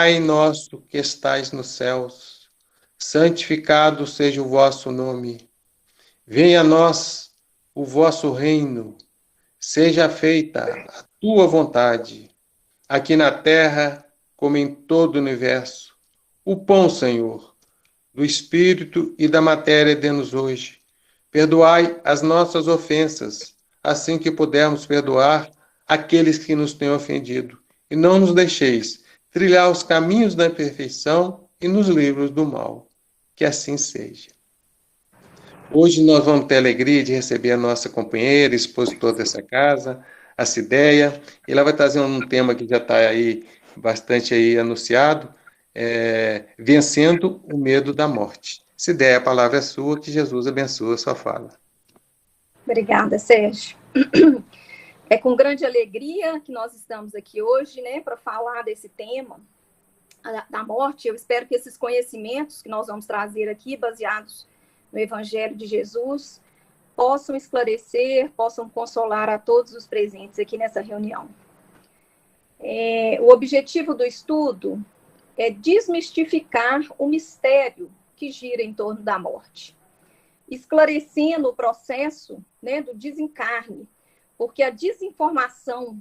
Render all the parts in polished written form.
Pai nosso que estais nos céus, santificado seja o vosso nome. Venha a nós o vosso reino. Seja feita a tua vontade, aqui na terra como em todo o universo. O pão, Senhor, do Espírito e da matéria dê-nos hoje. Perdoai as nossas ofensas, assim que pudermos perdoar aqueles que nos têm ofendido. E não nos deixeis trilhar os caminhos da perfeição e nos livros do mal. Que assim seja. Hoje nós vamos ter a alegria de receber a nossa companheira, expositora dessa casa, a Cideia, e ela vai trazer um tema que já está aí bastante aí anunciado, vencendo o medo da morte. Cideia, a palavra é sua, que Jesus abençoe a sua fala. Obrigada, Sérgio. É com grande alegria que nós estamos aqui hoje, né, para falar desse tema da morte. Eu espero que esses conhecimentos que nós vamos trazer aqui, baseados no Evangelho de Jesus, possam esclarecer, possam consolar a todos os presentes aqui nessa reunião. O objetivo do estudo é desmistificar o mistério que gira em torno da morte, esclarecendo o processo, né, do desencarne, porque a desinformação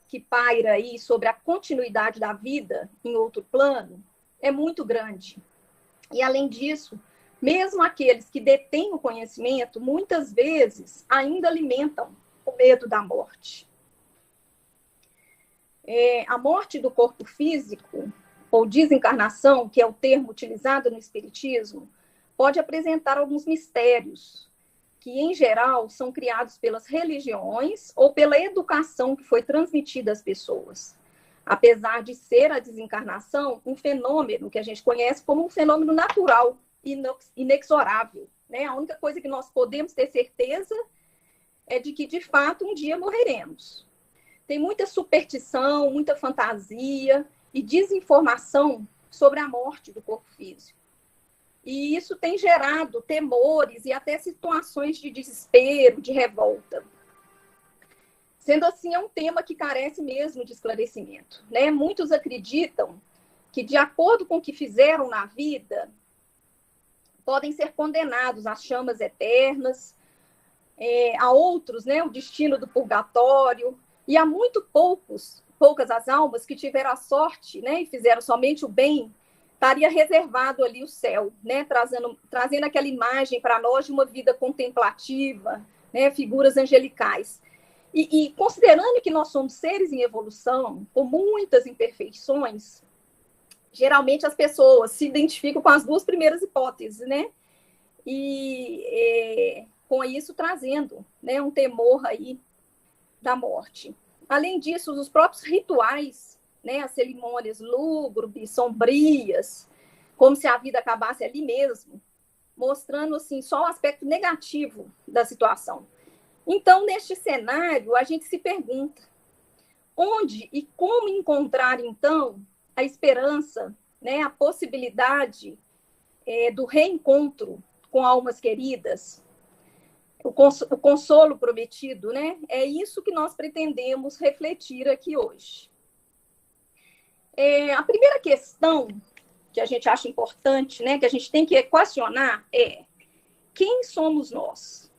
que paira aí sobre a continuidade da vida em outro plano é muito grande. E, além disso, mesmo aqueles que detêm o conhecimento, muitas vezes ainda alimentam o medo da morte. A morte do corpo físico, ou desencarnação, que é o termo utilizado no Espiritismo, pode apresentar alguns mistérios, que, em geral, são criados pelas religiões ou pela educação que foi transmitida às pessoas. Apesar de ser a desencarnação um fenômeno que a gente conhece como um fenômeno natural, inexorável, né? A única coisa que nós podemos ter certeza é de que, de fato, um dia morreremos. Tem muita superstição, muita fantasia e desinformação sobre a morte do corpo físico. E isso tem gerado temores e até situações de desespero, de revolta. Sendo assim, é um tema que carece mesmo de esclarecimento, né? Muitos acreditam que, de acordo com o que fizeram na vida, podem ser condenados às chamas eternas, a outros, né, o destino do purgatório, e há muito poucas as almas que tiveram a sorte, né, e fizeram somente o bem, estaria reservado ali o céu, né, trazendo aquela imagem para nós de uma vida contemplativa, né, figuras angelicais. E considerando que nós somos seres em evolução, com muitas imperfeições, geralmente as pessoas se identificam com as duas primeiras hipóteses, né? E com isso trazendo, né, um temor aí da morte. Além disso, os próprios rituais, né, as cerimônias lúgubres, sombrias, como se a vida acabasse ali mesmo, mostrando assim só o aspecto negativo da situação. Então, neste cenário, a gente se pergunta onde e como encontrar, então, a esperança, né, a possibilidade do reencontro com almas queridas, o consolo prometido, né? É isso que nós pretendemos refletir aqui hoje. A primeira questão que a gente acha importante, né, que a gente tem que equacionar é: quem somos nós?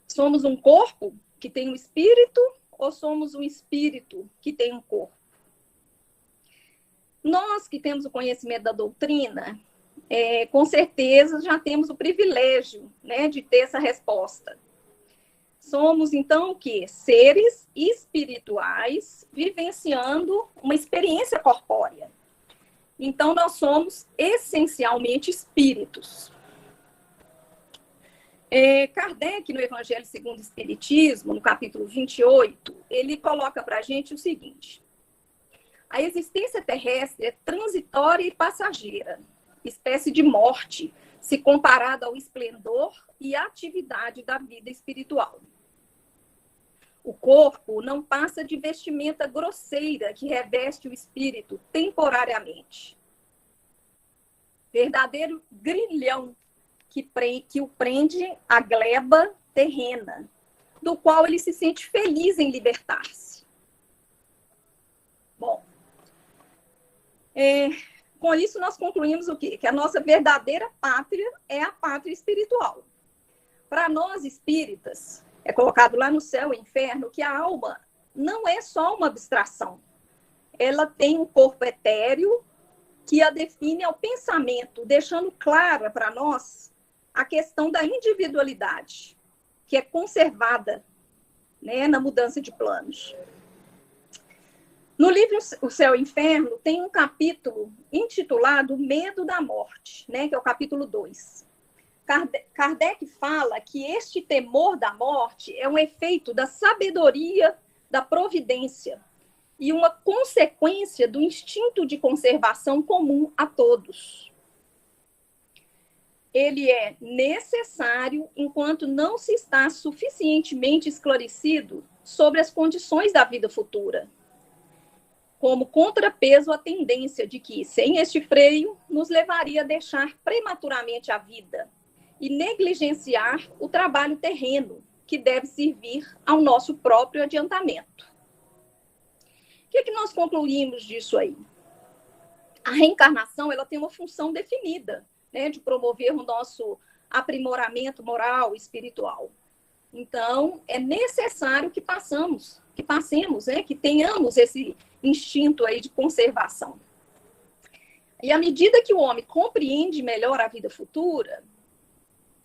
Somos um corpo que tem um espírito ou somos um espírito que tem um corpo? Nós que temos o conhecimento da doutrina, com certeza já temos o privilégio, né, de ter essa resposta. Somos, então, o quê? Seres espirituais vivenciando uma experiência corpórea. Então, nós somos essencialmente espíritos. Kardec, no Evangelho segundo o Espiritismo, no capítulo 28, ele coloca para a gente o seguinte: a existência terrestre é transitória e passageira, espécie de morte, se comparada ao esplendor e atividade da vida espiritual. O corpo não passa de vestimenta grosseira que reveste o espírito temporariamente. Verdadeiro grilhão que o prende à gleba terrena, do qual ele se sente feliz em libertar-se. Bom, Com isso, nós concluímos o quê? Que a nossa verdadeira pátria é a pátria espiritual. Para nós espíritas, é colocado lá no céu e inferno que a alma não é só uma abstração. Ela tem um corpo etéreo que a define ao pensamento, deixando clara para nós a questão da individualidade, que é conservada, né, na mudança de planos. No livro O Céu e o Inferno, tem um capítulo intitulado Medo da Morte, né, que é o capítulo 2. Kardec fala que este temor da morte é um efeito da sabedoria da providência e uma consequência do instinto de conservação comum a todos. Ele é necessário enquanto não se está suficientemente esclarecido sobre as condições da vida futura, como contrapeso à tendência de que, sem este freio, nos levaria a deixar prematuramente a vida e negligenciar o trabalho terreno, que deve servir ao nosso próprio adiantamento. O que nós concluímos disso aí? A reencarnação, ela tem uma função definida, né, de promover o nosso aprimoramento moral e espiritual. Então, é necessário que passemos, né, que tenhamos esse instinto aí de conservação. E à medida que o homem compreende melhor a vida futura,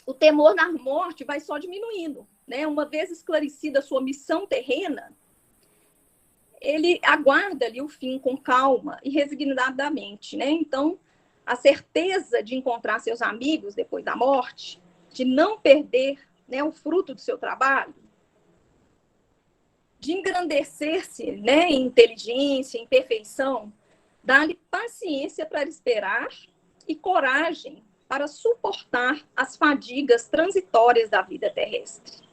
o temor da morte vai só diminuindo, né? Uma vez esclarecida a sua missão terrena, ele aguarda ali o fim com calma e resignadamente, né? Então, a certeza de encontrar seus amigos depois da morte, de não perder, né, o fruto do seu trabalho, de engrandecer-se, né, em inteligência, em perfeição, dá-lhe paciência para esperar e coragem para suportar as fadigas transitórias da vida terrestre.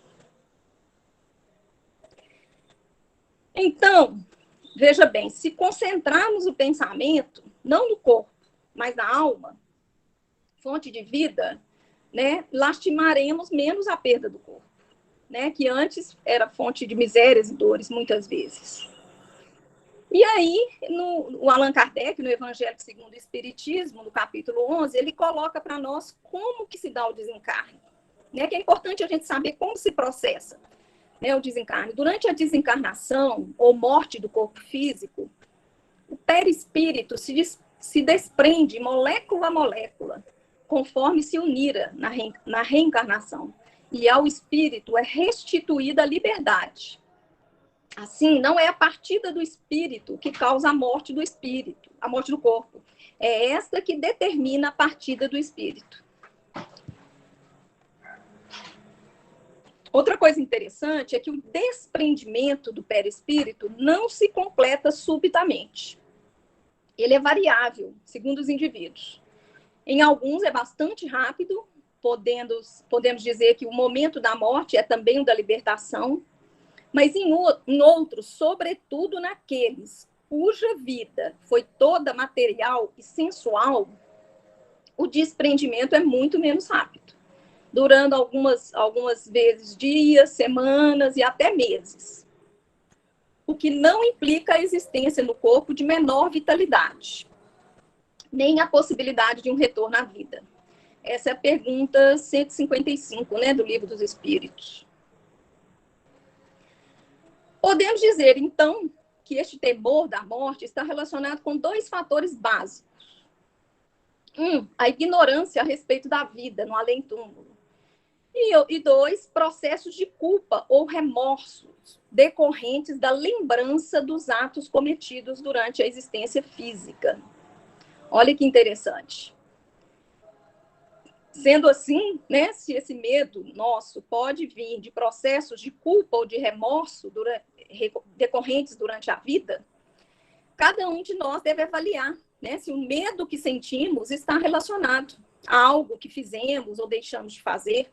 Então, veja bem, se concentrarmos o pensamento, não no corpo, mas na alma, fonte de vida, né, lastimaremos menos a perda do corpo, né, que antes era fonte de misérias e dores, muitas vezes. E aí, o Allan Kardec, no Evangelho segundo o Espiritismo, no capítulo 11, ele coloca para nós como que se dá o desencarne, né? Que é importante a gente saber como se processa, né, o desencarne. Durante a desencarnação ou morte do corpo físico, o perispírito se desprende molécula a molécula, conforme se unira na reencarnação. E ao espírito é restituída a liberdade. Assim, não é a partida do espírito que causa a morte do espírito, a morte do corpo. É esta que determina a partida do espírito. Outra coisa interessante é que o desprendimento do perispírito não se completa subitamente. Ele é variável, segundo os indivíduos. Em alguns é bastante rápido, podemos dizer que o momento da morte é também o da libertação, mas em outros, sobretudo naqueles cuja vida foi toda material e sensual, o desprendimento é muito menos rápido, durando algumas vezes dias, semanas e até meses. O que não implica a existência no corpo de menor vitalidade, nem a possibilidade de um retorno à vida. Essa é a pergunta 155, né, do Livro dos Espíritos. Podemos dizer, então, que este temor da morte está relacionado com dois fatores básicos. A ignorância a respeito da vida no além-túmulo. E dois, processos de culpa ou remorsos decorrentes da lembrança dos atos cometidos durante a existência física. Olha que interessante. Sendo assim, né, se esse medo nosso pode vir de processos de culpa ou de remorso decorrentes durante a vida, cada um de nós deve avaliar, né, se o medo que sentimos está relacionado a algo que fizemos ou deixamos de fazer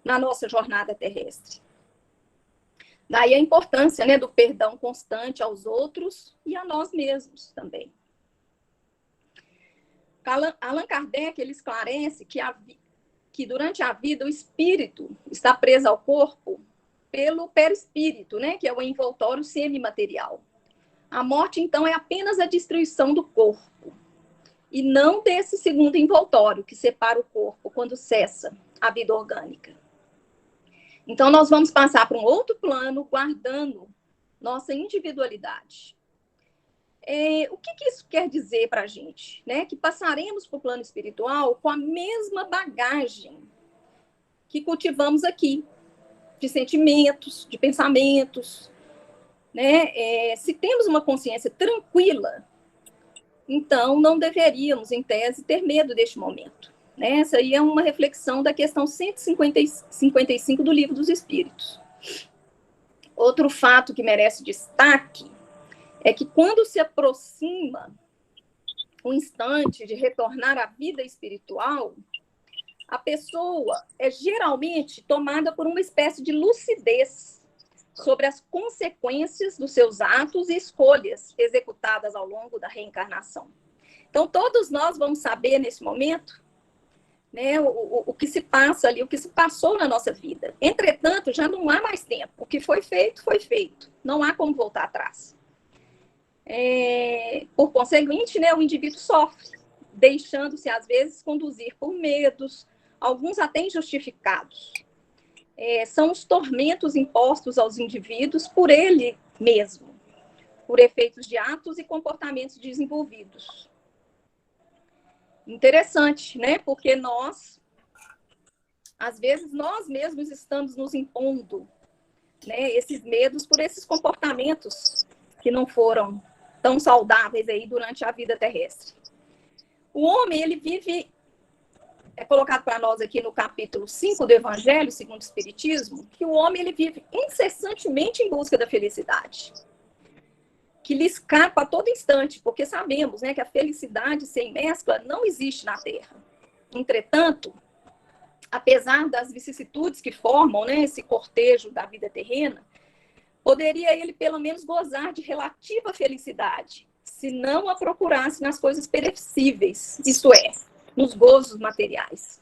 na nossa jornada terrestre. Daí a importância, né, do perdão constante aos outros e a nós mesmos também. Allan Kardec ele esclarece que durante a vida o espírito está preso ao corpo pelo perispírito, né, que é o envoltório semimaterial. A morte, então, é apenas a destruição do corpo. e não desse segundo envoltório que separa o corpo quando cessa a vida orgânica. Então, nós vamos passar para um outro plano, guardando nossa individualidade. O que isso quer dizer para a gente? Né? Que passaremos para o plano espiritual com a mesma bagagem que cultivamos aqui, de sentimentos, de pensamentos. Né? Se temos uma consciência tranquila, então não deveríamos, em tese, ter medo deste momento. Né? Essa aí é uma reflexão da questão 155 do Livro dos Espíritos. Outro fato que merece destaque é que quando se aproxima o instante de retornar à vida espiritual, a pessoa é geralmente tomada por uma espécie de lucidez sobre as consequências dos seus atos e escolhas executadas ao longo da reencarnação. Então, todos nós vamos saber nesse momento, né, o que se passa ali, o que se passou na nossa vida. Entretanto, já não há mais tempo. O que foi feito, foi feito. Não há como voltar atrás. Por conseguinte, né, o indivíduo sofre, deixando-se, às vezes, conduzir por medos, alguns até injustificados. São os tormentos impostos aos indivíduos por ele mesmo, por efeitos de atos e comportamentos desenvolvidos. Interessante, né? Porque nós, às vezes, nós mesmos estamos nos impondo, né, esses medos por esses comportamentos que não foram tão saudáveis aí durante a vida terrestre. O homem, ele vive, é colocado para nós aqui no capítulo 5 do Evangelho, segundo o Espiritismo, que o homem, ele vive incessantemente em busca da felicidade, que lhe escapa a todo instante, porque sabemos, né, que a felicidade sem mescla não existe na Terra. Entretanto, apesar das vicissitudes que formam, né, esse cortejo da vida terrena, poderia ele pelo menos gozar de relativa felicidade, se não a procurasse nas coisas perecíveis, isto é, nos gozos materiais.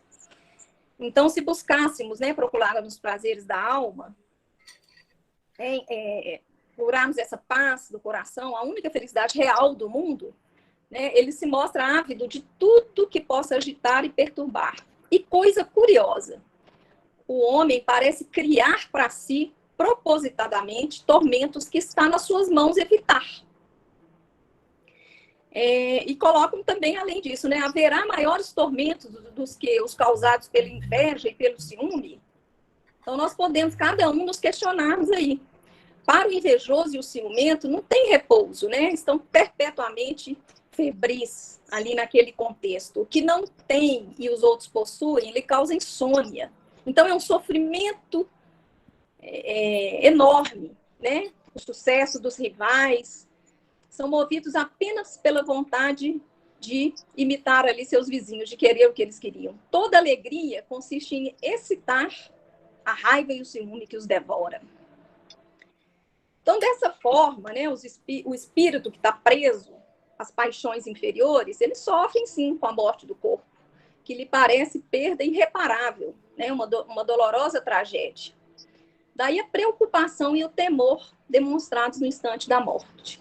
Então, se buscássemos, né, procurar nos prazeres da alma, procurarmos essa paz do coração, a única felicidade real do mundo, né, ele se mostra ávido de tudo que possa agitar e perturbar. E coisa curiosa, o homem parece criar para si, propositadamente, tormentos que está nas suas mãos evitar. E colocam também, além disso, né, haverá maiores tormentos dos que os causados pela inveja e pelo ciúme. Então, nós podemos, cada um, nos questionarmos aí. Para o invejoso e o ciumento, não tem repouso, né? Estão perpetuamente febris ali naquele contexto. O que não tem e os outros possuem, lhe causa insônia. Então, é um sofrimento enorme, né? O sucesso dos rivais são movidos apenas pela vontade de imitar ali seus vizinhos, de querer o que eles queriam. Toda alegria consiste em excitar a raiva e o ciúme que os devora. Então, dessa forma, né, o espírito que está preso às paixões inferiores, ele sofre, sim, com a morte do corpo, que lhe parece perda irreparável, né, uma dolorosa tragédia. Daí a preocupação e o temor demonstrados no instante da morte.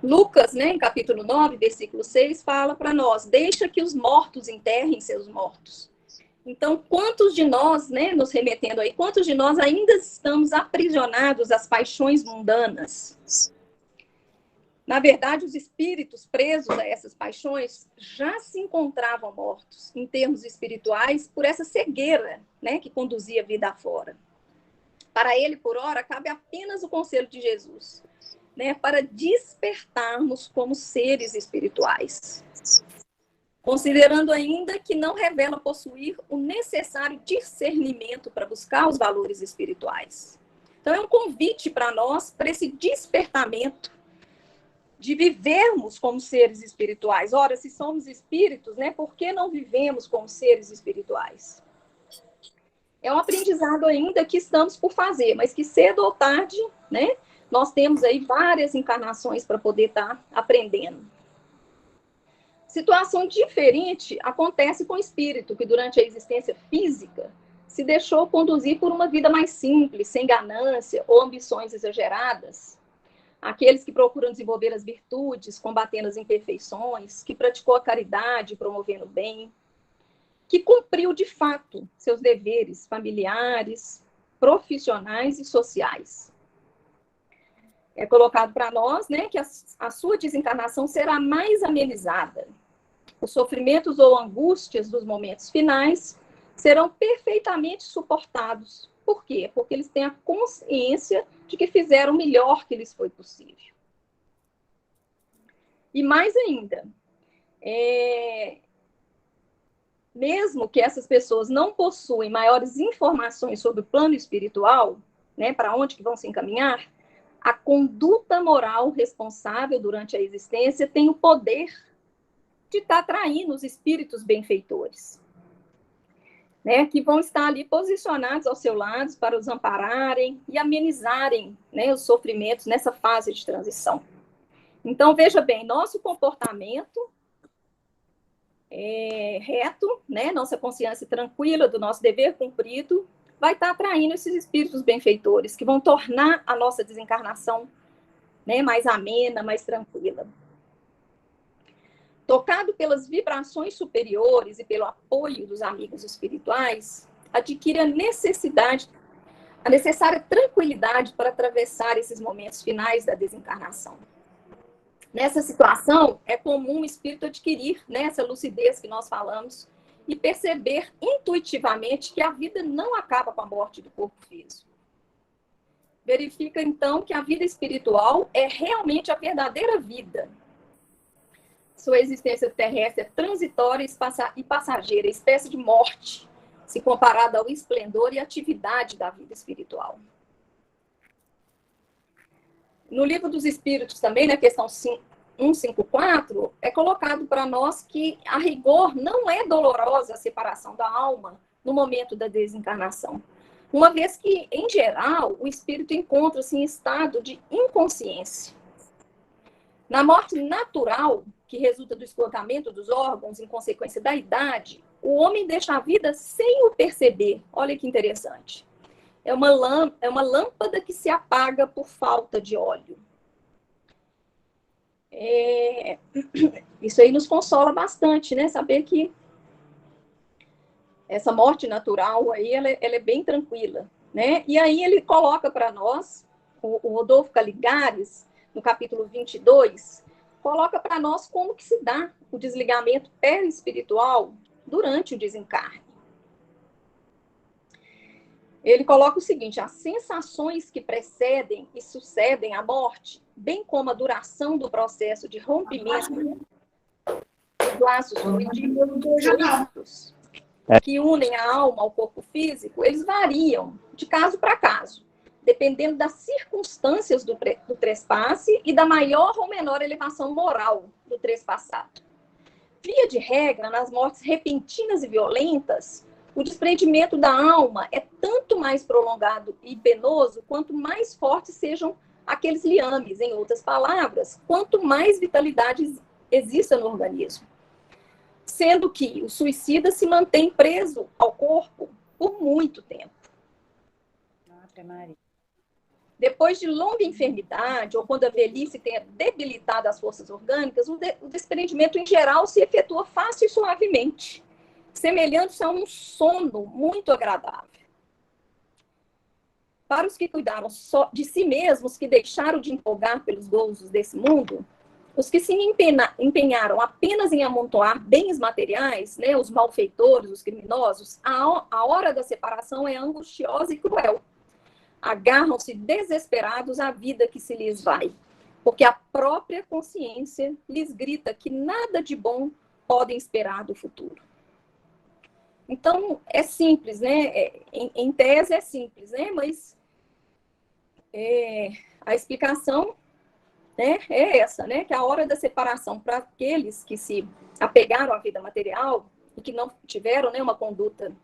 Lucas, né, em capítulo 9, versículo 6, fala para nós: deixa que os mortos enterrem seus mortos. Então, quantos de nós, né, nos remetendo aí, quantos de nós ainda estamos aprisionados às paixões mundanas? Na verdade, os espíritos presos a essas paixões já se encontravam mortos, em termos espirituais, por essa cegueira, né, que conduzia a vida afora. Para ele, por ora, cabe apenas o conselho de Jesus, né, para despertarmos como seres espirituais, considerando ainda que não revela possuir o necessário discernimento para buscar os valores espirituais. Então, é um convite para nós, para esse despertamento de vivermos como seres espirituais. Ora, se somos espíritos, né, por que não vivemos como seres espirituais? É um aprendizado ainda que estamos por fazer, mas que cedo ou tarde, né, nós temos aí várias encarnações para poder estar aprendendo. Situação diferente acontece com o espírito, que durante a existência física se deixou conduzir por uma vida mais simples, sem ganância ou ambições exageradas. aqueles que procuram desenvolver as virtudes, combatendo as imperfeições, que praticou a caridade, promovendo o bem, que cumpriu de fato seus deveres familiares, profissionais e sociais. É colocado para nós, né, que a sua desencarnação será mais amenizada. Os sofrimentos ou angústias dos momentos finais serão perfeitamente suportados. Por quê? Porque eles têm a consciência de que fizeram o melhor que lhes foi possível. E mais ainda, mesmo que essas pessoas não possuem maiores informações sobre o plano espiritual, né, para onde que vão se encaminhar, a conduta moral responsável durante a existência tem o poder de estar atraindo os espíritos benfeitores, né, que vão estar ali posicionados ao seu lado para os ampararem e amenizarem, né, os sofrimentos nessa fase de transição. Então, veja bem, nosso comportamento reto, né, nossa consciência tranquila do nosso dever cumprido, vai estar atraindo esses espíritos benfeitores, que vão tornar a nossa desencarnação, né, mais amena, mais tranquila. Tocado pelas vibrações superiores e pelo apoio dos amigos espirituais, adquire a necessária tranquilidade para atravessar esses momentos finais da desencarnação. Nessa situação, é comum o espírito adquirir, né, essa lucidez que nós falamos e perceber intuitivamente que a vida não acaba com a morte do corpo físico. Verifica, então, que a vida espiritual é realmente a verdadeira vida. Sua existência terrestre é transitória e passageira, espécie de morte, se comparada ao esplendor e atividade da vida espiritual. No Livro dos Espíritos também, na questão 154, é colocado para nós que, a rigor, não é dolorosa a separação da alma no momento da desencarnação, uma vez que, em geral, o espírito encontra-se em estado de inconsciência. Na morte natural, que resulta do esgotamento dos órgãos em consequência da idade, o homem deixa a vida sem o perceber. Olha que interessante. É uma lâmpada que se apaga por falta de óleo. Isso aí nos consola bastante, né? Saber que essa morte natural aí, ela é bem tranquila, né? E aí ele coloca para nós, o Rodolfo Caligares, no capítulo 22, coloca para nós como que se dá o desligamento perispiritual durante o desencarne. Ele coloca o seguinte: as sensações que precedem e sucedem à morte, bem como a duração do processo de rompimento dos laços fluidos que unem a alma ao corpo físico, eles variam de caso para caso, dependendo das circunstâncias do trespasse e da maior ou menor elevação moral do trespassado. Via de regra, nas mortes repentinas e violentas, o desprendimento da alma é tanto mais prolongado e penoso quanto mais fortes sejam aqueles liames. Em outras palavras, quanto mais vitalidade exista no organismo. Sendo que o suicida se mantém preso ao corpo por muito tempo. Depois de longa enfermidade, ou quando a velhice tenha debilitado as forças orgânicas, o desprendimento, em geral, se efetua fácil e suavemente, semelhante a um sono muito agradável. Para os que cuidaram só de si mesmos, que deixaram de empolgar pelos gozos desse mundo, os que se empenharam apenas em amontoar bens materiais, né, os malfeitores, os criminosos, a hora da separação é angustiosa e cruel. Agarram-se desesperados à vida que se lhes vai, porque a própria consciência lhes grita que nada de bom podem esperar do futuro. Então, é simples, né? Em tese é simples, né? Mas a explicação, né, é essa, né? Que a hora da separação, para aqueles que se apegaram à vida material e que não tiveram, né, uma conduta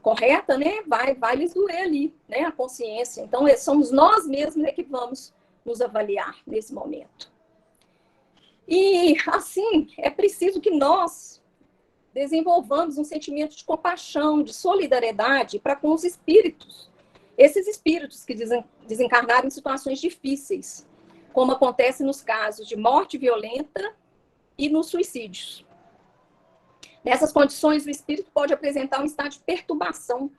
correta, né? Vai lhes doer ali, né? A consciência. Então, somos nós mesmos que vamos nos avaliar nesse momento. E, assim, é preciso que nós desenvolvamos um sentimento de compaixão, de solidariedade para com os espíritos Esses espíritos que desencarnaram em situações difíceis, como acontece nos casos de morte violenta e nos suicídios. Nessas condições, o espírito pode apresentar um estado de perturbação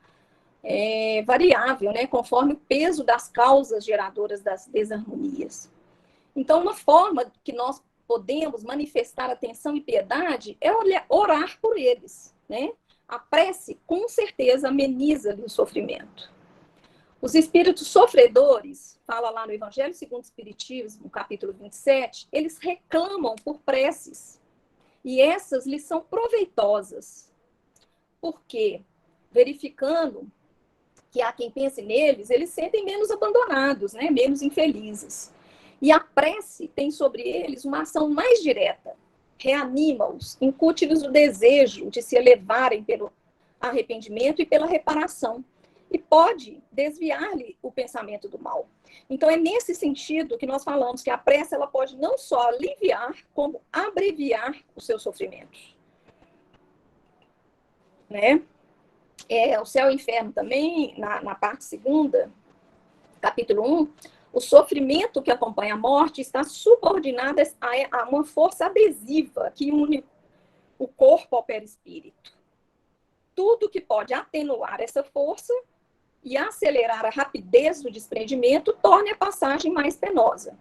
variável, né, conforme o peso das causas geradoras das desarmonias. Então, uma forma que nós podemos manifestar atenção e piedade é orar por eles, né? A prece, com certeza, ameniza o sofrimento. Os espíritos sofredores, fala lá no Evangelho segundo o Espiritismo, no capítulo 27, eles reclamam por preces. E essas lhes são proveitosas. Por quê? Verificando que há quem pense neles, eles sentem menos abandonados, né? Menos infelizes. E a prece tem sobre eles uma ação mais direta. Reanima-os, incute-lhes o desejo de se elevarem pelo arrependimento e pela reparação. E pode desviar-lhe o pensamento do mal. Então, é nesse sentido que nós falamos que a prece ela pode não só aliviar, como abreviar os seus sofrimentos. Né? O céu e o inferno também, na parte segunda, capítulo 1, o sofrimento que acompanha a morte está subordinado a uma força adesiva que une o corpo ao perispírito. Tudo que pode atenuar essa força e acelerar a rapidez do desprendimento torna a passagem menos penosa,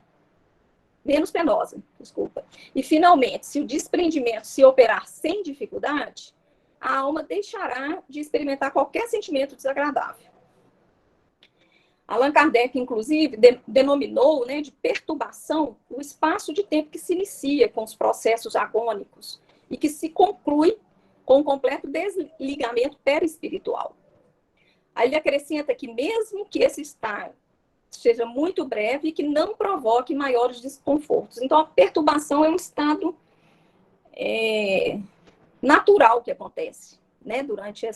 desculpa. E, finalmente, se o desprendimento se operar sem dificuldade, a alma deixará de experimentar qualquer sentimento desagradável. Allan Kardec, inclusive, denominou, né, de perturbação o espaço de tempo que se inicia com os processos agônicos e que se conclui com o completo desligamento perispiritual. Aí ele acrescenta que mesmo que esse estado seja muito breve e que não provoque maiores desconfortos. Então, a perturbação é um estado natural que acontece, né, durante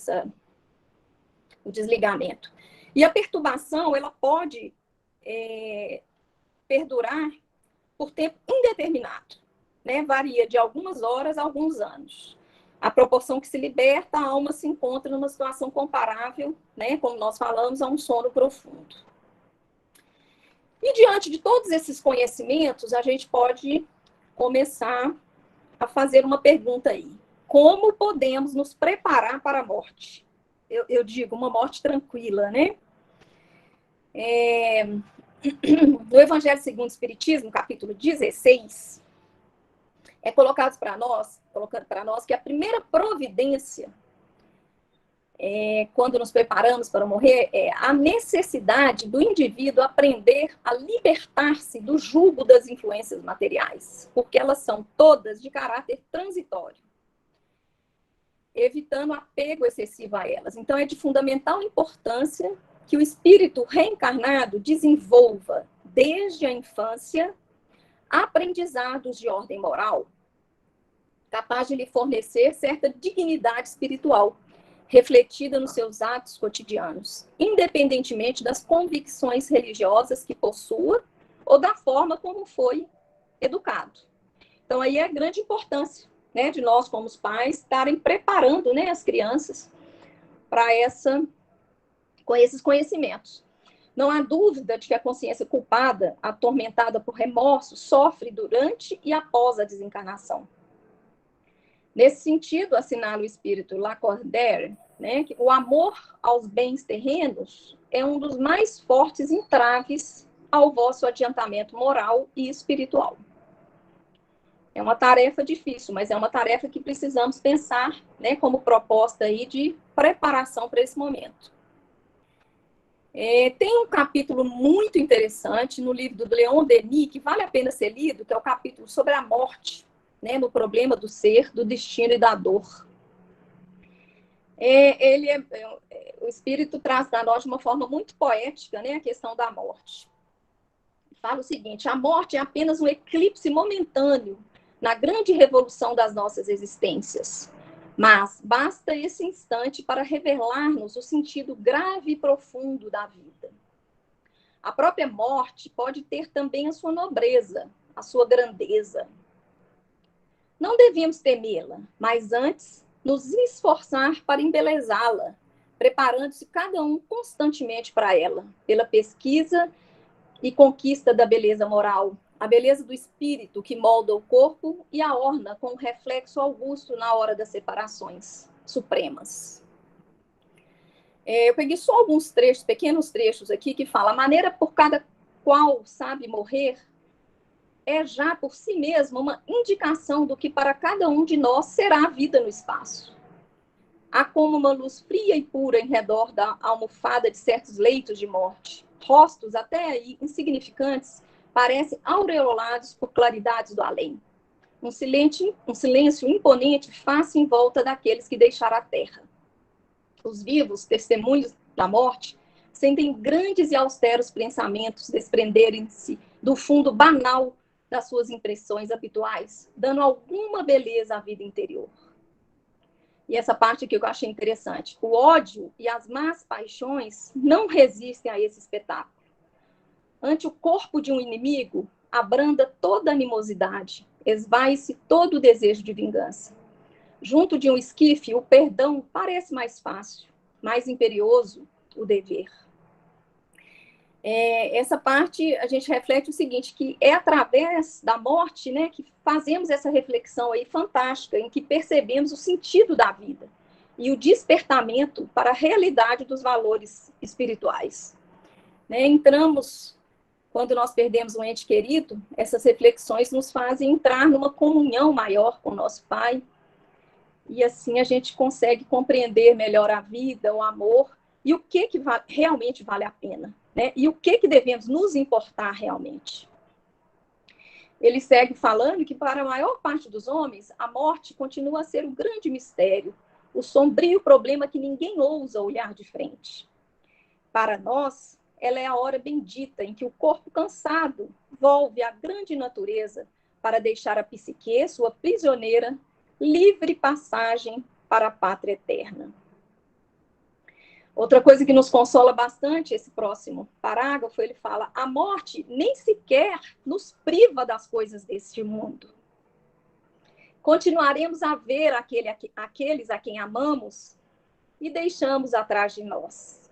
o desligamento. E a perturbação, ela pode perdurar por tempo indeterminado, né? Varia de algumas horas a alguns anos. A proporção que se liberta, a alma se encontra numa situação comparável, né, como nós falamos, a um sono profundo. E diante de todos esses conhecimentos, a gente pode começar a fazer uma pergunta aí. Como podemos nos preparar para a morte? Eu digo, uma morte tranquila, né? No Evangelho segundo o Espiritismo, capítulo 16, é colocado para nós que a primeira providência, quando nos preparamos para morrer, é a necessidade do indivíduo aprender a libertar-se do jugo das influências materiais, porque elas são todas de caráter transitório, evitando apego excessivo a elas. Então, é de fundamental importância que o espírito reencarnado desenvolva, desde a infância, aprendizados de ordem moral, capaz de lhe fornecer certa dignidade espiritual, refletida nos seus atos cotidianos, independentemente das convicções religiosas que possua ou da forma como foi educado. Então, aí é a grande importância, né, de nós, como os pais, estarem preparando, né, as crianças com esses conhecimentos. Não há dúvida de que a consciência culpada, atormentada por remorso, sofre durante e após a desencarnação. Nesse sentido, assinala o espírito Lacordaire, né, que o amor aos bens terrenos é um dos mais fortes entraves ao vosso adiantamento moral e espiritual. É uma tarefa difícil, mas é uma tarefa que precisamos pensar, né, como proposta aí de preparação para esse momento. Tem um capítulo muito interessante no livro do Leon Denis, que vale a pena ser lido, que é o capítulo sobre a morte, né, no problema do ser, do destino e da dor. O espírito traz para nós de uma forma muito poética, né, a questão da morte. Fala o seguinte: a morte é apenas um eclipse momentâneo na grande revolução das nossas existências. Mas basta esse instante para revelar-nos o sentido grave e profundo da vida. A própria morte pode ter também a sua nobreza, a sua grandeza. Não devíamos temê-la, mas antes nos esforçar para embelezá-la, preparando-se cada um constantemente para ela, pela pesquisa e conquista da beleza moral, a beleza do espírito que molda o corpo e a orna com um reflexo augusto na hora das separações supremas. Eu peguei só alguns trechos, pequenos trechos aqui, que falam: a maneira por cada qual sabe morrer é já por si mesma uma indicação do que para cada um de nós será a vida no espaço. Há como uma luz fria e pura em redor da almofada de certos leitos de morte. Rostos, até aí insignificantes, parecem aureolados por claridades do além. Um silêncio imponente faz-se em volta daqueles que deixaram a terra. Os vivos, testemunhos da morte, sentem grandes e austeros pensamentos desprenderem-se do fundo banal das suas impressões habituais, dando alguma beleza à vida interior. E essa parte aqui que eu achei interessante. O ódio e as más paixões não resistem a esse espetáculo. Ante o corpo de um inimigo, abranda toda a animosidade, esvai-se todo o desejo de vingança. Junto de um esquife, o perdão parece mais fácil, mais imperioso o dever. Essa parte a gente reflete o seguinte, que é através da morte, né, que fazemos essa reflexão aí fantástica, em que percebemos o sentido da vida e o despertamento para a realidade dos valores espirituais. Né, entramos, quando nós perdemos um ente querido, essas reflexões nos fazem entrar numa comunhão maior com o nosso Pai, e assim a gente consegue compreender melhor a vida, o amor, e o que realmente vale a pena. Né? E o que devemos nos importar realmente. Ele segue falando que para a maior parte dos homens, a morte continua a ser um grande mistério, o sombrio problema que ninguém ousa olhar de frente. Para nós, ela é a hora bendita em que o corpo cansado volve à grande natureza para deixar a psique, sua prisioneira, livre passagem para a pátria eterna. Outra coisa que nos consola bastante, esse próximo parágrafo, ele fala: a morte nem sequer nos priva das coisas deste mundo. Continuaremos a ver aqueles a quem amamos e deixamos atrás de nós.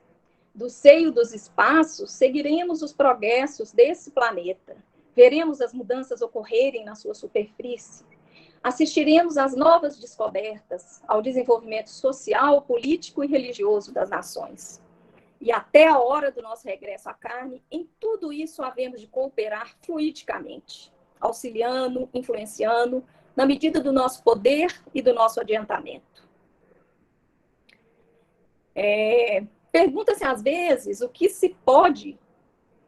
Do seio dos espaços, seguiremos os progressos desse planeta. Veremos as mudanças ocorrerem na sua superfície. Assistiremos às novas descobertas, ao desenvolvimento social, político e religioso das nações. E até a hora do nosso regresso à carne, em tudo isso havemos de cooperar fluidicamente, auxiliando, influenciando, na medida do nosso poder e do nosso adiantamento. Pergunta-se às vezes o que se pode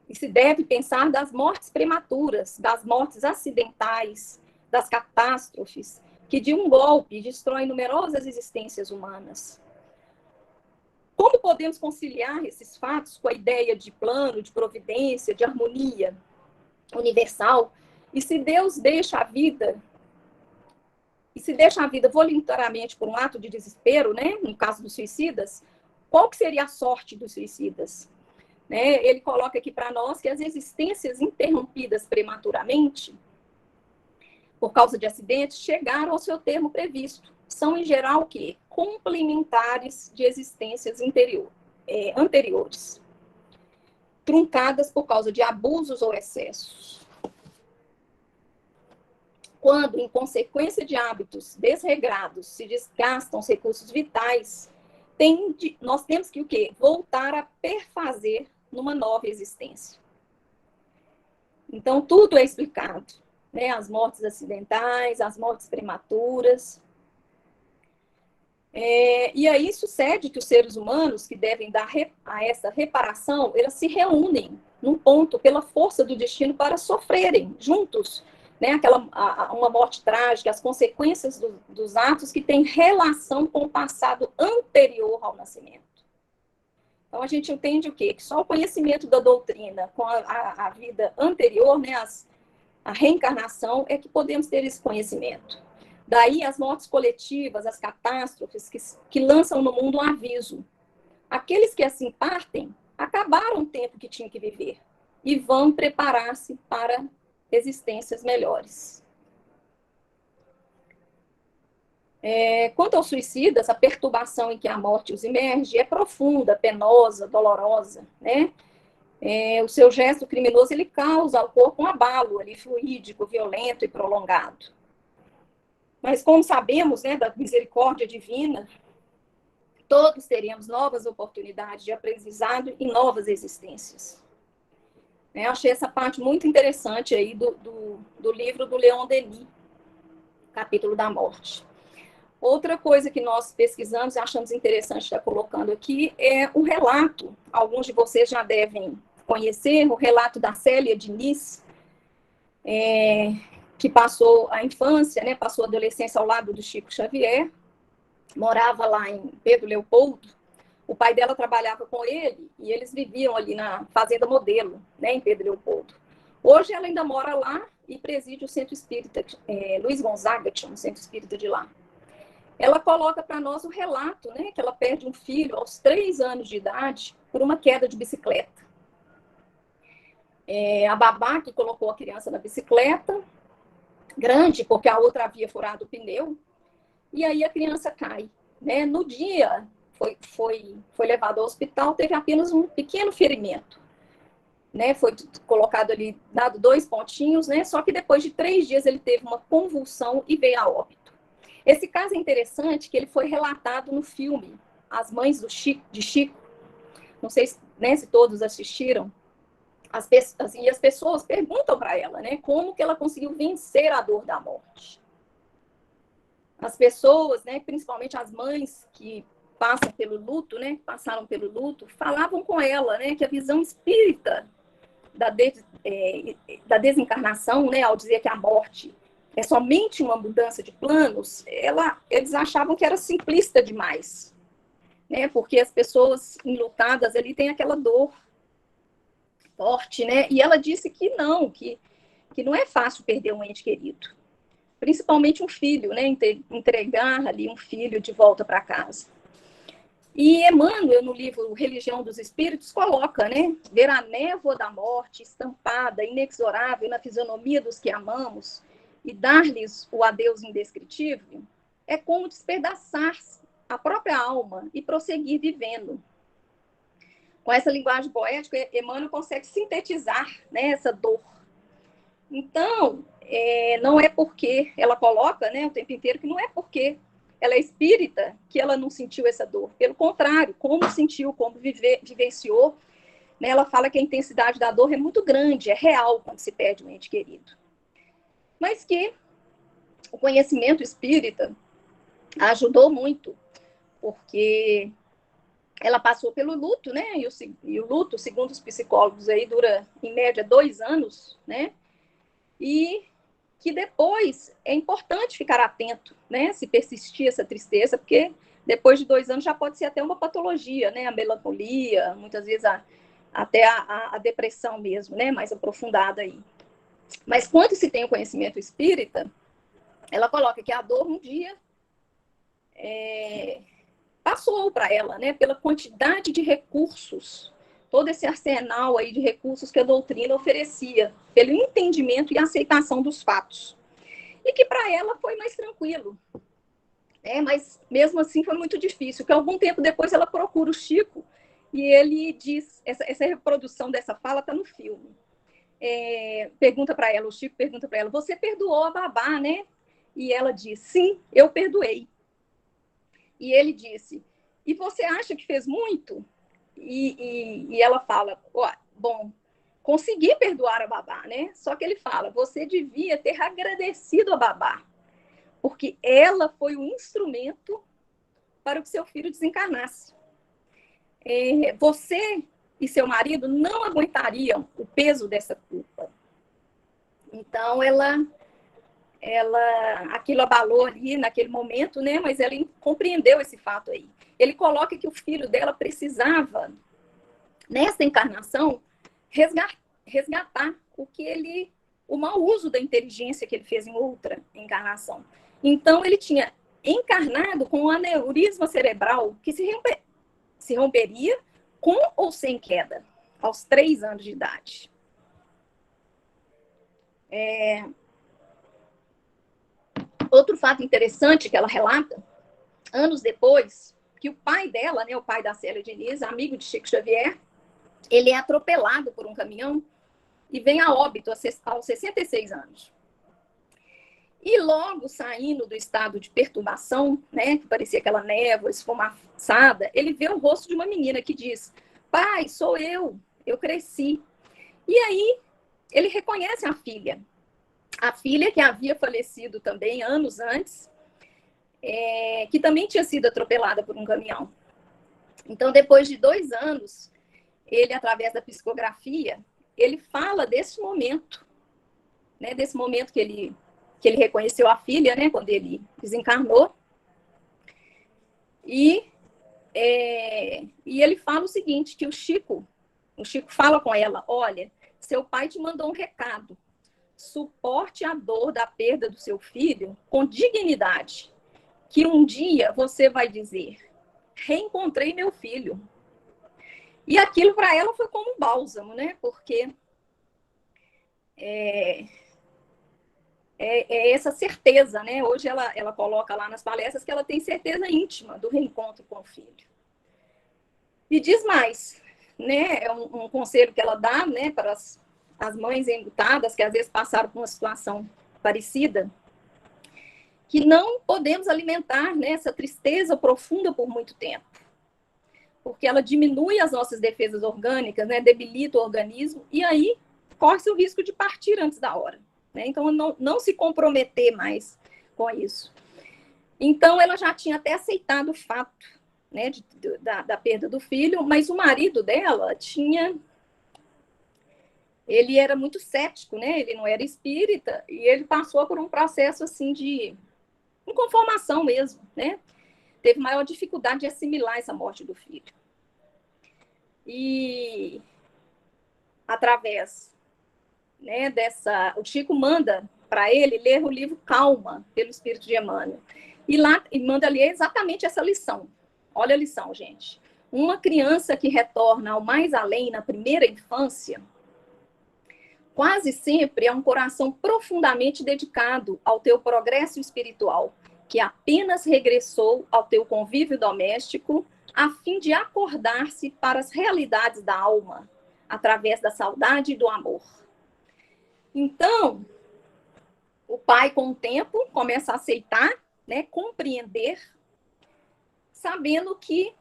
e se deve pensar das mortes prematuras, das mortes acidentais, das catástrofes, que de um golpe destroem numerosas existências humanas. Como podemos conciliar esses fatos com a ideia de plano, de providência, de harmonia universal? E se Deus deixa a vida, voluntariamente por um ato de desespero, né, no caso dos suicidas, qual que seria a sorte dos suicidas? Né, ele coloca aqui para nós que as existências interrompidas prematuramente por causa de acidentes, chegaram ao seu termo previsto. São, em geral, o quê? Complementares de existências anteriores, truncadas por causa de abusos ou excessos. Quando, em consequência de hábitos desregrados, se desgastam os recursos vitais, nós temos que o quê? Voltar a perfazer numa nova existência. Então, tudo é explicado. Né, as mortes acidentais, as mortes prematuras. E aí sucede que os seres humanos que devem dar a essa reparação, eles se reúnem num ponto pela força do destino para sofrerem juntos, né, uma morte trágica, as consequências dos atos que têm relação com o passado anterior ao nascimento. Então a gente entende o quê? Que só o conhecimento da doutrina com a vida anterior, né, a reencarnação, é que podemos ter esse conhecimento. Daí as mortes coletivas, as catástrofes que lançam no mundo um aviso. Aqueles que assim partem, acabaram o tempo que tinham que viver e vão preparar-se para existências melhores. Quanto aos suicidas, a perturbação em que a morte os imerge é profunda, penosa, dolorosa, né? O seu gesto criminoso, ele causa ao corpo um abalo ali, fluídico, violento e prolongado. Mas como sabemos, né, da misericórdia divina, todos teremos novas oportunidades de aprendizado e novas existências. Eu achei essa parte muito interessante aí do livro do Leon Denis, Capítulo da Morte. Outra coisa que nós pesquisamos e achamos interessante estar colocando aqui é o relato. Alguns de vocês já devem conhecer o relato da Célia Diniz, que passou a infância, né, passou a adolescência ao lado do Chico Xavier, morava lá em Pedro Leopoldo. O pai dela trabalhava com ele e eles viviam ali na Fazenda Modelo, né, em Pedro Leopoldo. Hoje ela ainda mora lá e preside o Centro Espírita Luiz Gonzaga, que chama o Centro Espírita de lá. Ela coloca para nós o relato, né, que ela perde um filho aos 3 anos de idade por uma queda de bicicleta. A babá que colocou a criança na bicicleta, grande, porque a outra havia furado o pneu, e aí a criança cai. Né? No dia, foi levado ao hospital, teve apenas um pequeno ferimento. Né? Foi colocado ali, dado 2 pontinhos, né? Só que depois de 3 dias ele teve uma convulsão e veio a óbito. Esse caso é interessante que ele foi relatado no filme As Mães de Chico. Não sei, né, se todos assistiram. As pessoas perguntam para ela, né, como que ela conseguiu vencer a dor da morte. As pessoas, né, principalmente as mães que passam pelo luto, né, passaram pelo luto, falavam com ela, né, que a visão espírita da desencarnação, né, ao dizer que a morte é somente uma mudança de planos, eles achavam que era simplista demais, né? Porque as pessoas enlutadas ali têm aquela dor forte, né? E ela disse que não é fácil perder um ente querido, principalmente um filho, né? Entregar ali um filho de volta para casa. E Emmanuel, no livro Religião dos Espíritos, coloca, né? Ver a névoa da morte estampada, inexorável na fisionomia dos que amamos, e dar-lhes o adeus indescritível, é como despedaçar a própria alma e prosseguir vivendo. Com essa linguagem poética, Emmanuel consegue sintetizar, né, essa dor. Então, não é porque ela coloca, né, o tempo inteiro, que não é porque ela é espírita que ela não sentiu essa dor. Pelo contrário, como sentiu, como vivenciou, né, ela fala que a intensidade da dor é muito grande, é real quando se perde um ente querido. Mas que o conhecimento espírita ajudou muito, porque ela passou pelo luto, né? E o luto, segundo os psicólogos, aí dura, em média, 2 anos, né? E que depois é importante ficar atento, né? Se persistir essa tristeza, porque depois de 2 anos já pode ser até uma patologia, né? A melancolia, muitas vezes até a depressão mesmo, né? Mais aprofundada aí. Mas quando se tem o conhecimento espírita, ela coloca que a dor um dia passou para ela, né? Pela quantidade de recursos, todo esse arsenal aí de recursos que a doutrina oferecia, pelo entendimento e aceitação dos fatos. E que para ela foi mais tranquilo. Mas mesmo assim foi muito difícil, que algum tempo depois ela procura o Chico e ele diz, essa reprodução dessa fala está no filme. Pergunta para ela, o Chico pergunta para ela, você perdoou a babá, né? E ela diz, sim, eu perdoei. E ele disse, e você acha que fez muito? E ela fala, bom, consegui perdoar a babá, né? Só que ele fala, você devia ter agradecido a babá, porque ela foi o instrumento para que seu filho desencarnasse. Você e seu marido não aguentariam o peso dessa culpa. Então, aquilo abalou ali naquele momento, né? Mas ela compreendeu esse fato aí. Ele coloca que o filho dela precisava, nessa encarnação, resgatar o mau uso da inteligência que ele fez em outra encarnação. Então, ele tinha encarnado com um aneurisma cerebral que se romperia com ou sem queda, aos 3 anos de idade. Outro fato interessante que ela relata, anos depois, que o pai dela, né, o pai da Célia Diniz, amigo de Chico Xavier, ele é atropelado por um caminhão e vem a óbito aos 66 anos. E logo saindo do estado de perturbação, né, que parecia aquela névoa esfumaçada, ele vê o rosto de uma menina que diz: pai, sou eu cresci. E aí ele reconhece a filha que havia falecido também anos antes, que também tinha sido atropelada por um caminhão. Então, depois de 2 anos, ele, através da psicografia, ele fala desse momento, né, desse momento que ele reconheceu a filha, né, quando ele desencarnou. E ele fala o seguinte, que o Chico fala com ela: olha, seu pai te mandou um recado, suporte a dor da perda do seu filho com dignidade, que um dia você vai dizer: reencontrei meu filho. E aquilo para ela foi como um bálsamo, né? Porque essa certeza, né? Hoje ela coloca lá nas palestras que ela tem certeza íntima do reencontro com o filho. E diz mais, né? É um conselho que ela dá, né, para as mães enlutadas que às vezes passaram por uma situação parecida, que não podemos alimentar, né, essa tristeza profunda por muito tempo, porque ela diminui as nossas defesas orgânicas, né, debilita o organismo, e aí corre-se o risco de partir antes da hora. Né? Então, não se comprometer mais com isso. Então, ela já tinha até aceitado o fato, né, da perda do filho, mas o marido dela ele era muito cético, né? Ele não era espírita, e ele passou por um processo assim de inconformação mesmo, né? Teve maior dificuldade de assimilar essa morte do filho. E através, né, o Chico manda para ele ler o livro Calma, pelo Espírito de Emmanuel. E lá manda ler exatamente essa lição. Olha a lição, gente. Uma criança que retorna ao mais além na primeira infância, quase sempre é um coração profundamente dedicado ao teu progresso espiritual, que apenas regressou ao teu convívio doméstico a fim de acordar-se para as realidades da alma, através da saudade e do amor. Então, o pai, com o tempo, começa a aceitar, né, compreender, sabendo que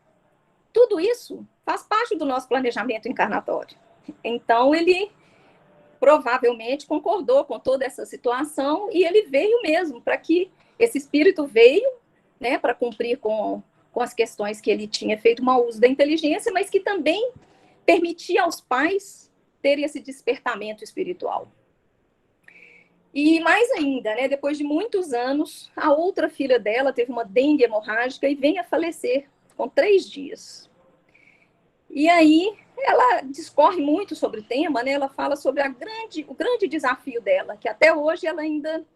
tudo isso faz parte do nosso planejamento encarnatório. Então, ele provavelmente concordou com toda essa situação e ele veio mesmo para que esse espírito veio, né, para cumprir com as questões que ele tinha feito mau uso da inteligência, mas que também permitia aos pais terem esse despertamento espiritual. E mais ainda, né, depois de muitos anos, a outra filha dela teve uma dengue hemorrágica e vem a falecer com 3 dias. E aí ela discorre muito sobre o tema, né? Ela fala sobre o grande desafio dela, que até hoje ela ainda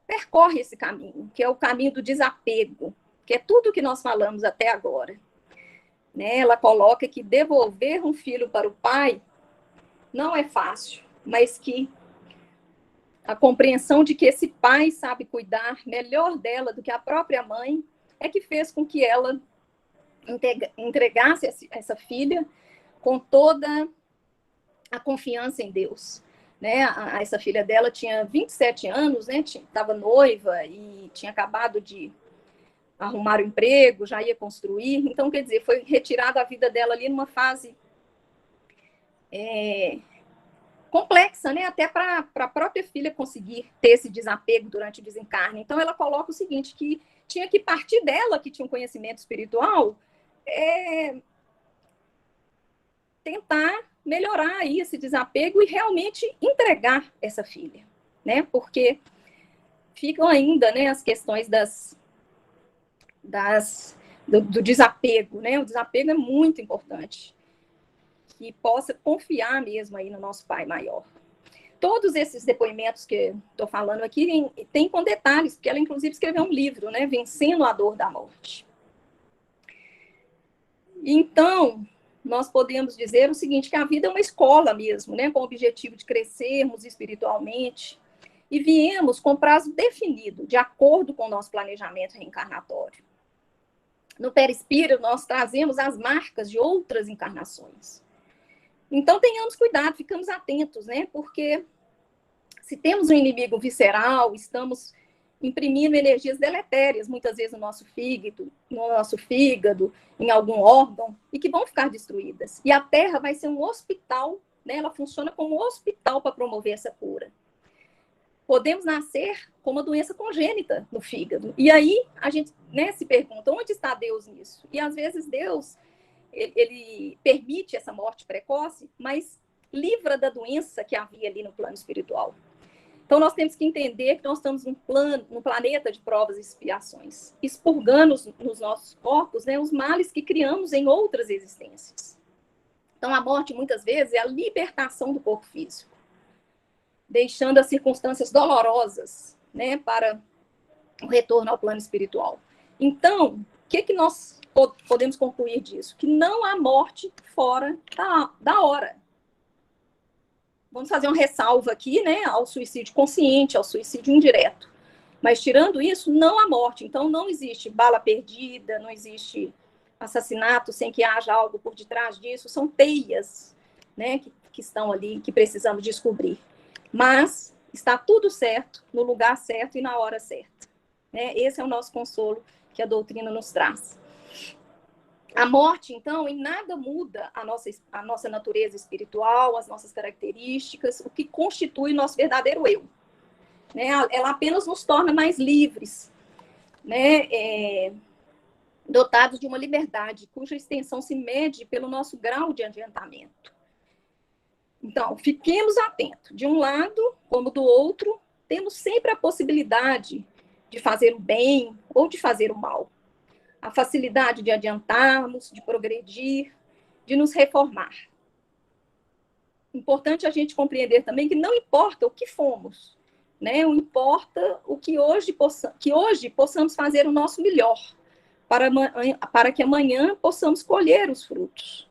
percorre esse caminho, que é o caminho do desapego, que é tudo que nós falamos até agora. Né? Ela coloca que devolver um filho para o pai não é fácil, mas que a compreensão de que esse pai sabe cuidar melhor dela do que a própria mãe é que fez com que ela entregasse essa filha com toda a confiança em Deus. Né? Essa filha dela tinha 27 anos, né? Estava noiva e tinha acabado de arrumar o emprego, já ia construir. Então, quer dizer, foi retirada a vida dela ali numa fase complexa, né? Até para a própria filha conseguir ter esse desapego durante o desencarne. Então, ela coloca o seguinte, que tinha que partir dela, que tinha um conhecimento espiritual, tentar melhorar aí esse desapego e realmente entregar essa filha, né? Porque ficam ainda, né, as questões do desapego, né? O desapego é muito importante, que possa confiar mesmo aí no nosso Pai maior. Todos esses depoimentos que estou falando aqui tem com detalhes, porque ela inclusive escreveu um livro, né? Vencendo a Dor da Morte. Então, nós podemos dizer o seguinte, que a vida é uma escola mesmo, né? Com o objetivo de crescermos espiritualmente e viemos com prazo definido, de acordo com o nosso planejamento reencarnatório. No perispírito, nós trazemos as marcas de outras encarnações. Então, tenhamos cuidado, ficamos atentos, né? Porque se temos um inimigo visceral, estamos imprimindo energias deletérias, muitas vezes no nosso fígado, em algum órgão, e que vão ficar destruídas. E a Terra vai ser um hospital, né? Ela funciona como um hospital para promover essa cura. Podemos nascer com uma doença congênita no fígado. E aí a gente, né, se pergunta, onde está Deus nisso? E às vezes Deus, ele permite essa morte precoce, mas livra da doença que havia ali no plano espiritual. Então nós temos que entender que nós estamos num planeta de provas e expiações, expurgando nos nossos corpos, né, os males que criamos em outras existências. Então a morte, muitas vezes, é a libertação do corpo físico, deixando as circunstâncias dolorosas, né, para o retorno ao plano espiritual. Então, o que nós podemos concluir disso? Que não há morte fora da hora. Vamos fazer uma ressalva aqui, né, ao suicídio consciente, ao suicídio indireto. Mas, tirando isso, não há morte. Então, não existe bala perdida, não existe assassinato sem que haja algo por detrás disso. São teias, né, que estão ali, que precisamos descobrir. Mas está tudo certo, no lugar certo e na hora certa. Né? Esse é o nosso consolo que a doutrina nos traz. A morte, então, em nada muda a nossa natureza espiritual, as nossas características, o que constitui nosso verdadeiro eu. Né? Ela apenas nos torna mais livres, né? Dotados de uma liberdade cuja extensão se mede pelo nosso grau de adiantamento. Então, fiquemos atentos. De um lado, como do outro, temos sempre a possibilidade de fazer o bem ou de fazer o mal. A facilidade de adiantarmos, de progredir, de nos reformar. Importante a gente compreender também que não importa o que fomos, né? Não importa o que hoje possamos fazer o nosso melhor, para que amanhã possamos colher os frutos.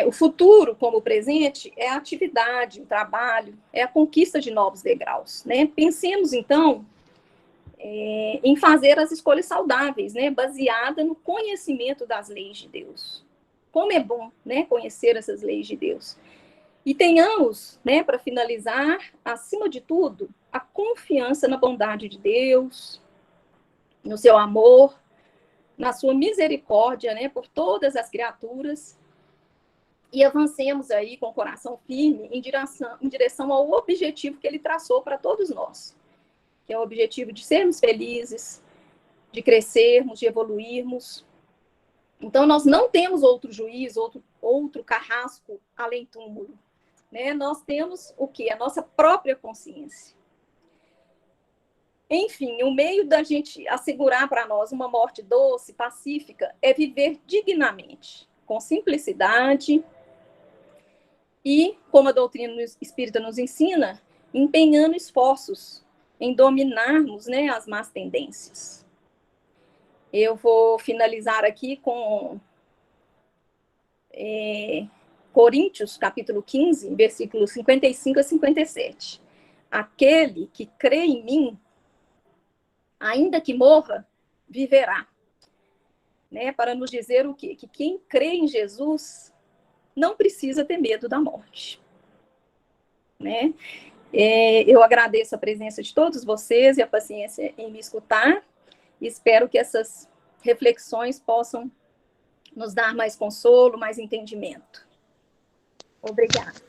O futuro, como o presente, é a atividade, o trabalho, é a conquista de novos degraus. Né? Pensemos, então, em fazer as escolhas saudáveis, né? Baseada no conhecimento das leis de Deus. Como é bom, né, conhecer essas leis de Deus. E tenhamos, né, para finalizar, acima de tudo, a confiança na bondade de Deus, no seu amor, na sua misericórdia, né, por todas as criaturas. E avancemos aí com o coração firme em direção ao objetivo que ele traçou para todos nós, que é o objetivo de sermos felizes, de crescermos, de evoluirmos. Então, nós não temos outro juiz, outro carrasco além túmulo. Né? Nós temos o quê? A nossa própria consciência. Enfim, o meio da gente assegurar para nós uma morte doce, pacífica, é viver dignamente, com simplicidade e, como a doutrina espírita nos ensina, empenhando esforços em dominarmos, né, as más tendências. Eu vou finalizar aqui com Coríntios, capítulo 15, versículos 55 a 57. Aquele que crê em mim, ainda que morra, viverá. Né, para nos dizer o quê? Que quem crê em Jesus não precisa ter medo da morte. Né? Eu agradeço a presença de todos vocês e a paciência em me escutar. E espero que essas reflexões possam nos dar mais consolo, mais entendimento. Obrigada.